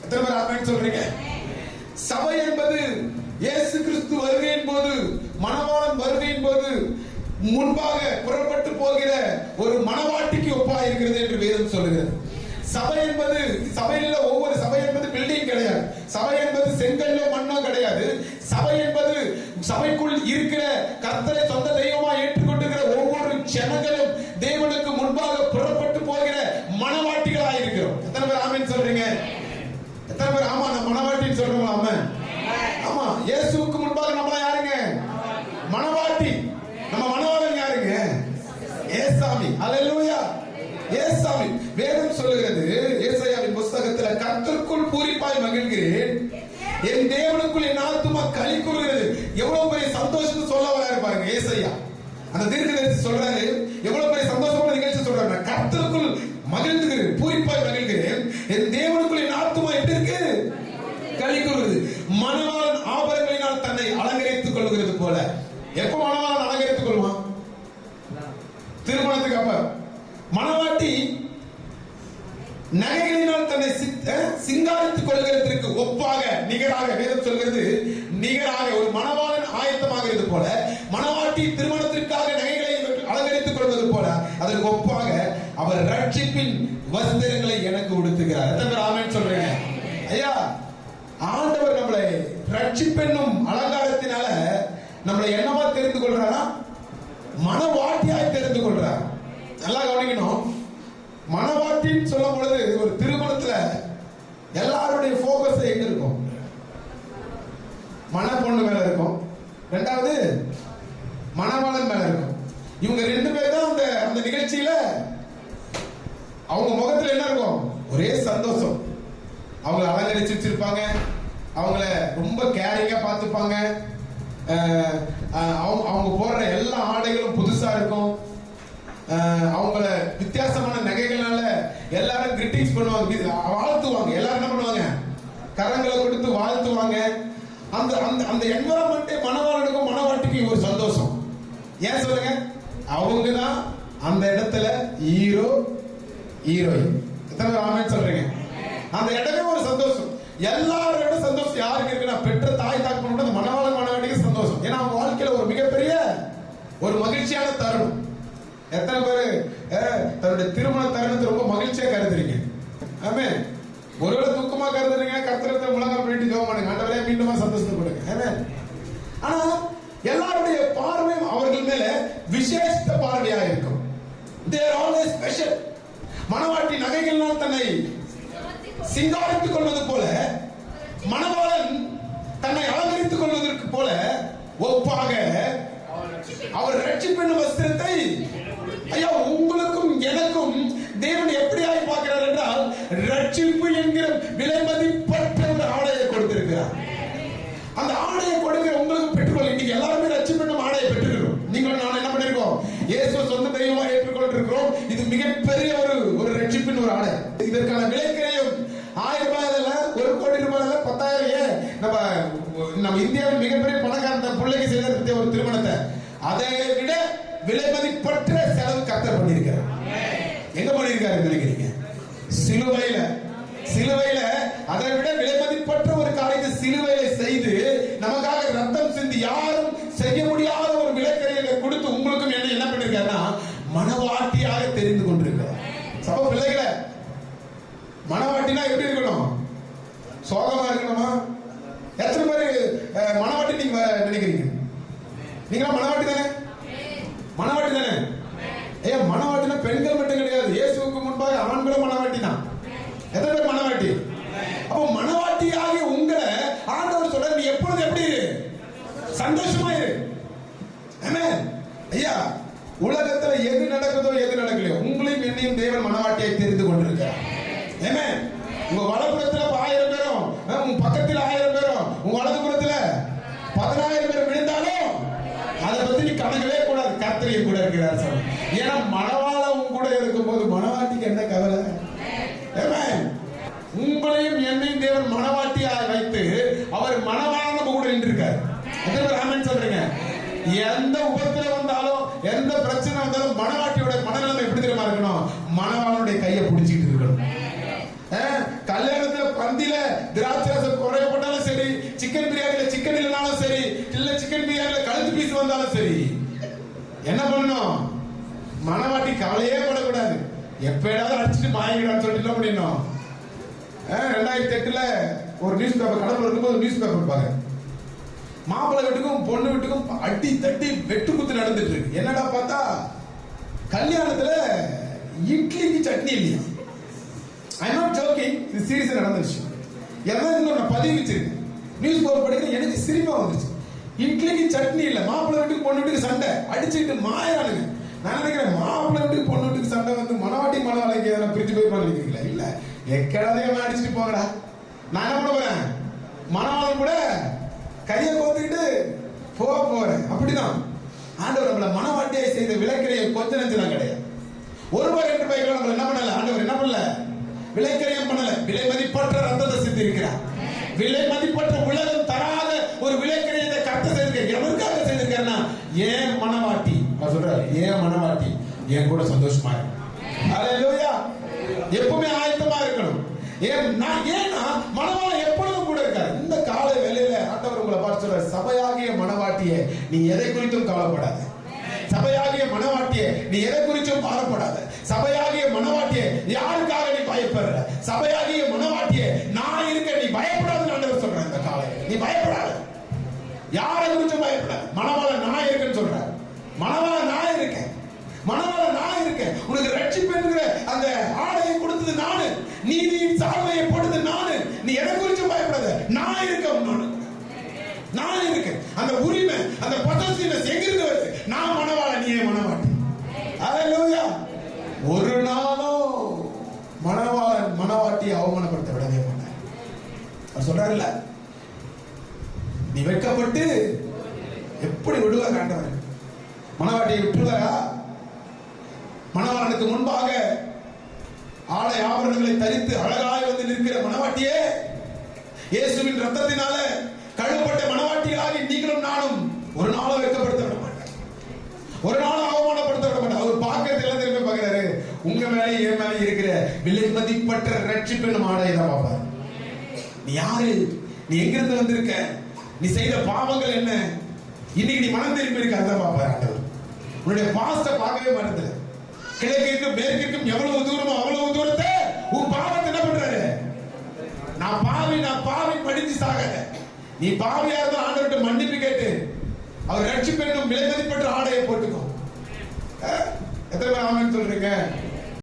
எத்தனை பேர் ஆமென் சொல்றீங்க? சபை என்பது இயேசு கிறிஸ்து வருகையின் போது, மணவாளன் வருகையின் போது முன்பாக புறப்பட்டு போகிற ஒரு மணவாட்டிக்கு ஒப்பாக இருக்கிறது என்று வேதம் சொல்லுகிறது. சபை என்பது, சபையில ஒவ்வொரு சபை என்பது பில்டிங் கிடையாது. சபை என்பது செங்கல்லோ மண்ணோ கிடையாது. சபை என்பது சபைக்குள் இருக்கிற கர்த்தரை சொந்த தெய்வமா ஏற்றுக்கொண்டிருக்கிற ஒவ்வொரு ஜனங்களும் தேவனுக்கு முன்பாக புறப்பட்டு போகிற மணவாட்டிகளாக இருக்கிறோம். எத்தனை பேர் ஆமென் சொல்றீங்க? எத்தனை பேர் ஆமா நம்ம மணவாட்டின்னு சொல்றோம்? ஆமென். ஆமா, இயேசுவுக்கு முன்பாக நம்ம யாருங்க? மணவாட்டி. நம்ம மணவாளன் யாருங்க? ஏசாமி. அல்லேலூயா, ஏசாமி. வேதம் சொல்லுகிறது ஏசாயாவின் புத்தகத்தில், கர்த்தருக்குள் பூரிப்பாய் மகிழ்கிறேன், என் தேவனுக்குள் என் ஆத்துமா களி கூறுகிறது. எவ்வளவு பெரிய சந்தோஷத்தை சொல்ல வராரு பாருங்க ஏசாயா. அந்த தீர்க்கதரிசி சொல்றாரு, எவ்வளவு பெரிய சந்தோஷமான நிகழ்ச்சி சொல்றாரு. கர்த்தருக்குள் மகிழ்கிறேன், பூரிப்பாய் மகிழ்கிறேன், என் தேவனுக்குள் என் ஆத்துமா எப்படி இருக்கு? களி கூறுகிறது. மணவாளன் ஆபரணங்களினால் தன்னை அலங்கரித்துக் கொள்கிறது போல. எப்ப மணவாளன் அலங்கரித்துக் கொள்வான்? திருமணத்துக்கு அப்ப. மணவாட்டி நகைகளினால் தன்னை சிங்காரித்துக் கொள்கிறதற்கு ஒப்பாக, நிகராக, வேதம் சொல்கிறது நிகராக ஒரு மணவாளன் ஆயத்தமாகிறது போல, மணவாட்டி திருமணத்திற்காக நகைகளை அலங்கரித்துக் கொள்வது போல அதற்கு ஒப்பாக அவர் ரட்சிப்பின் வஸ்திரங்களை எனக்கு உடுத்துகிறார். எத்தனை பேர் ஆமென் சொல்றீங்க? ஐயா, ஆண்டவர் நம்மளை ரட்சிப்பென்னும் அலங்காரத்தினால நம்மளை என்னவா தெரிந்து கொள்றாரா? மணவாட்டியாய் தெரிந்து கொள்றார். நல்லா கவனிக்கணும். மணவாட்டின்னு சொல்லும் பொழுது ஒரு திருமணத்துல எல்லாருடைய போக்கஸ் எங்க இருக்கும்? மண பொண்ணு மேல இருக்கும், ரெண்டாவது மணவாளன் மேல இருக்கும். இவங்க ரெண்டு பேர் தான் அந்த நிகழ்ச்சியில அவங்க முகத்துல என்ன இருக்கும்? ஒரே சந்தோஷம். அவங்கள அலங்கரிச்சு வச்சிருப்பாங்க, அவங்கள ரொம்ப கேரிங்கா பார்த்துப்பாங்க, அவங்க போடுற எல்லா ஆடைகளும் புதுசா இருக்கும், அவங்கள வித்தியாசமான நகைகளால எல்லாரும் கிரீட்டிங்ஸ் பண்ணுவாங்க, வாழ்த்துவாங்க. எல்லாரும் என்ன பண்ணுவாங்க? கரங்களை கொடுத்து வாழ்த்துவாங்க. அந்த அந்த அந்த என்வரான்மெண்டே மணவாளனுக்கும் மணவாட்டிக்கும் ஒரு சந்தோஷம். ஏன் சொல்லுங்க? அவங்க தான் அந்த இடத்துல ஹீரோ ஹீரோயின். எத்தனை பேர் ஆமென் சொல்றீங்க? அந்த இடமே ஒரு சந்தோஷம். எல்லாரோட சந்தோஷம் யாருக்கு இருக்குன்னா, பெற்ற தாய் தாக்கு மணவாளன் மணவாட்டிக்கு சந்தோஷம். ஏன்னா அவங்க வாழ்க்கையில ஒரு மிகப்பெரிய ஒரு மகிழ்ச்சியான தருணம். எத்தனை பேரு தன்னுடைய திருமண தருணத்தை ரொம்ப மகிழ்ச்சியா கருதுறீங்க? ஆமென். ஒருவேளை துக்கமா கருதுறீங்க, கர்த்தரத்தை முழங்கால் பண்ணிட்டு ஜெபம் பண்ணுங்க, ஆண்டவரே மீண்டுமா சந்தோஷத்தை கொடுங்க. ஆமென். ஆனா எல்லாருடைய பார்வையும் அவர்கள் மேல விசேஷ பார்வையாக இருக்கும். they are always special. மணவாட்டி நகைகளினால் தன்னை சிங்காரித்துக் கொள்வது போல, மணவாளன் தன்னை அலங்கரித்துக் கொள்வதற்கு போல ஒப்பாக அவர் ரட்சிப்பின் வஸ்திரத்தை, ஐயா, உங்களுக்கும் எனக்கும் தேவன் எப்படியாய் பார்க்கிறார் என்றால், ரட்சிப்பு என்கிற விலை மதிப்பற்ற ஒரு ஆடையை கொடுத்திருக்கிறார். அந்த ஆடையை கொடுக்கிற உங்களுக்கு பெற்றுக்கொள்ள. இன்னைக்கு எல்லாருமே ரட்சிப்பின் ஆடையை பெற்றுக்கிறோம். நீங்கள் நான் என்ன பண்ணிருக்கோம்? இயேசுவை சொந்த தெய்வமா ஏற்றுக்கொண்டிருக்கிறோம். இது மிகப்பெரிய ஒரு ரட்சிப்பின் ஒரு ஆடை. இதற்கான விலைக்கிரையும் 1000 ரூபாய் இல்ல, 1 கோடி ரூபாய் இல்ல, 10,000. நம்ம இந்தியாவில் மிகப்பெரிய பணக்காரன் பிள்ளைக்கு செய்த ஒரு திருமணத்தை அதை விட விலை மதிப்பற்ற செலவு கர்த்தர் பண்ணியிருக்கிறார். எங்க பண்ணியிருக்காரு நினைக்கிறீங்க? சிலுவையில. சிலுவையில அதை விட விலை மதிப்பற்ற ஒரு காரியத்தை சிலுவையில செய்து நமக்காக ரத்தம் சிந்தி யாரும் செய்ய முடியாத ஒரு விலைக்கரையை கொடுத்து உங்களுக்கும் என்ன பண்ணிருக்காருன்னா, மணவாட்டியாக தெரிந்து கொண்டிருக்கிறார். சபை பிள்ளைகளை, மணவாட்டினா எப்படி இருக்கணும்? சோகமா இருக்கணுமா? எத்தனை பேர் மணவாட்டி நீங்க நினைக்கிறீங்க? நீங்களா மணவாட்டி தானே? மணவாட்டி தானே? ஏ, மணவாட்டினா பெண்கள் மட்டும் கிடையாது. இயேசுவுக்கு முன்பாக ஆண்களும் மணவாட்டி தான். எத்தனை பேர் மணவாட்டி? அப்போ மணவாட்டியாகிய உங்களை ஆண்டவர் சொல்ற, நீ எப்பொழுது எப்படி சந்தோஷமா இரு. ஆமென். ஐயா, உலகத்துல எது நடக்குதோ எது நடக்கலையோ, உங்களையும் என்னையும் தேவன் மணவாட்டியை தெரிந்து கொண்டிருக்கிறார். ஆமென். உங்க வலப்புறத்துல 1000 பேரும், உங்க பக்கத்துல 1000 பேரும், உங்க வலதுபுறத்துல 10000 பேர் விழுந்தாலும் அதை பத்தி நீ கணக்கவே கூடாது. கர்த்தர் கூட இருக்கிறார். ஏன்னா மணவாளன் கூட இருக்கும் போது மணவாட்டிக்கு என்ன கவலை? ஆமென். உங்களையும் என்னையும் தேவன் மணவாட்டியாக வைத்து அவர் மணவாளன் கூட நின்றுருக்கார். ஆமென் சொல்றீங்க? எந்த உபத்திரம் வந்தாலும், எந்த பிரச்சனை வந்தாலும் மணவாட்டியோட மனநிலைமை எப்படி தெரியுமா இருக்கணும்? மணவாளனுடைய கையை பிடிச்சிட்டு இருக்கணும். கல்யாணத்துல திராட்சை ரசம் குறையப்பட்டாலும் சரி, சிக்கன் பிரியாணில சிக்கன் இல்லைனாலும் சரி, இல்ல சிக்கன் பிரியாணில கழுத்து பீஸ் வந்தாலும் சரி, என்ன பண்ணணும்? மனவாட்டி கவலையே படக்கூடாது. எப்படாவது அடிச்சுட்டு மாயிடான்னு சொல்லிட்டு என்ன பண்ணிடணும்? 2008 ஒரு நியூஸ் பேப்பர், கடவுள் இருக்கும்போது நியூஸ் பேப்பர் பாருங்க, மாப்பிள்ளை வீட்டுக்கும் பொண்ணு வீட்டுக்கும் அடி தட்டி வெட்டு குத்து நடந்துட்டு இருக்கு. என்னடா பார்த்தா கல்யாணத்துல இட்லிக்கு சட்னி இல்லையா. ஐ நாட் ஜோக்கிங், இது சீரியஸா நடந்த விஷயம். எல்லாம் நான் பதிவு வச்சிருக்கேன். நியூஸ் பேப்பர் படிக்கிற எனக்கு சிரிப்பா வந்துச்சு. இட்லிக்கு சட்னி இல்ல, மாப்பிள்ளை வீட்டுக்கு பொண்ணு வீட்டுக்கு சண்டை அடிச்சுட்டு மாயானுங்க. நான் நினைக்கிறேன் மாப்பிள்ளை வீட்டுக்கு பொண்ணு வீட்டுக்கு சண்டை வந்து மனவாட்டி மனவாளைக்கு எதனா பிரிச்சு போய் பண்ணிருக்கீங்களா? இல்ல, எக்கடாதையமா அடிச்சுட்டு போங்கடா. நான் என்ன பண்ண போறேன்? மனவாளன் கூட கையை கோத்துக்கிட்டு போறேன். அப்படிதான் ஆண்டவர் நம்மள மனவாட்டியை செய்த விலைக்கிறைய கொஞ்ச நெஞ்சலாம் கிடையாது. ஒருவர் 2 ரூபாய்க்கு நம்மள என்ன பண்ணல? ஆண்டவர் என்ன பண்ணல? விலைக்கிறையம் பண்ணல. விலை மதிப்பற்ற ரத்தத்தை சிந்தி இருக்கிறார். விலை மதிப்பற்ற உலகம் தராத ஒரு விலைக்கிறையத்தை கர்த்தர் செய்திருக்கார். எதற்காக செய்திருக்காருன்னா, ஏன் மனவாட்டி சொல்றாரு, ஏன் மனவாட்டி என் கூட சந்தோஷமா இருக்கு. ஹல்லேலூயா. எப்பவுமே ஆயத்தமா இருக்கணும். ஏன்னா மனவாளன் எப்பொழுதும் கூட இருக்காரு. இந்த காலை வேளையில ஆண்டவர் உங்களை பார்த்து சொல்ற, சபையாகிய மனவாட்டியே நீ எதை குறித்தும் கவலைப்படாத. சபையாகிய மனவாட்டியே நீ எதை குறித்தும் பாரப்படாத. சபையாகிய மனவாட்டியே யாருக்காக நீ பயப்படுற? சபையாகிய மனவாட்டியே நான் இருக்க, நீ பயப்படாதுன்னு ஆண்டவர் சொல்றேன். இந்த காலை நீ பயப்படாத, யாரை குறித்தும் பயப்படாத. மனவாளன் நான் இருக்கேன்னு சொல்ற. மனவாளன் நான் இருக்கேன், மனவாளன் நான் இருக்கேன். உனக்கு ரட்சிப்பு என்கிற அந்த ஆடையை கொடுத்தது நானு, நீதியின் சால்வையை போட்டது நானு. நீ எதை குறித்தும் பயப்படாத, நான் இருக்கேன். நான் இருக்கேன். அந்த உரிமை, அந்த பொசசிவ்னஸ் எங்கிருந்து வருது? நான் மனவாளன், நீ மனவாட்டி. ஹல்லேலூயா. ஒரு நாளும் மனவாளன் மனவாட்டியை அவமானப்படுத்த விடவே மாட்டார். அவர் சொல்றாருல்ல, நீ வெட்கப்பட்டு எப்படி விடுவார் ஆண்டவர்? மனவாட்டியை விட்டுருவாரா? மணவாளனுக்கு முன்பாக ஆடை ஆபரணங்களை தரித்து அழகாய் வந்து நிற்கிற மணவாட்டியே, இயேசுவின் ரத்தத்தினால கழுவப்பட்ட மணவாட்டியாகி நீங்களும் நானும் ஒரு நாளும் வெட்கப்படுத்த விட மாட்டேன், ஒரு நாளும் அவமானப்படுத்த விட மாட்டேன். அவர் பார்க்கறது எல்லாம் திரும்பி பார்க்கிறாரு, உங்க மேலே என் மேலே இருக்கிற விலை மதிப்பற்ற ரட்சிப்பின் ஆடையை தான் பார்ப்பார். நீ யாரு? நீ எங்கிருந்து வந்திருக்க? நீ செய்த பாவங்கள் என்ன? இன்னைக்கு நீ மனம் திரும்பி இருக்க, அதான் பார்ப்பார் ஆண்டவர். உன்னுடைய பாஸ்ட பார்க்கவே மாட்டேன். கிழக்கிற்கும் மேற்கிற்கும் எவ்வளவு தூரமோ அவ்வளவு தூரத்தை உன் பாவத்தை என்ன பண்றாரு? நான் பாவி படிச்சு சாகாத. நீ பாவியா இருந்தா ஆண்டவர்கிட்ட மன்னிப்பு கேட்டு அவர் ரட்சிப்பு என்னும் விலை மதிப்பற்ற ஆடையை போட்டுக்கோ. எத்தனை பேர் ஆமென் சொல்றீங்க?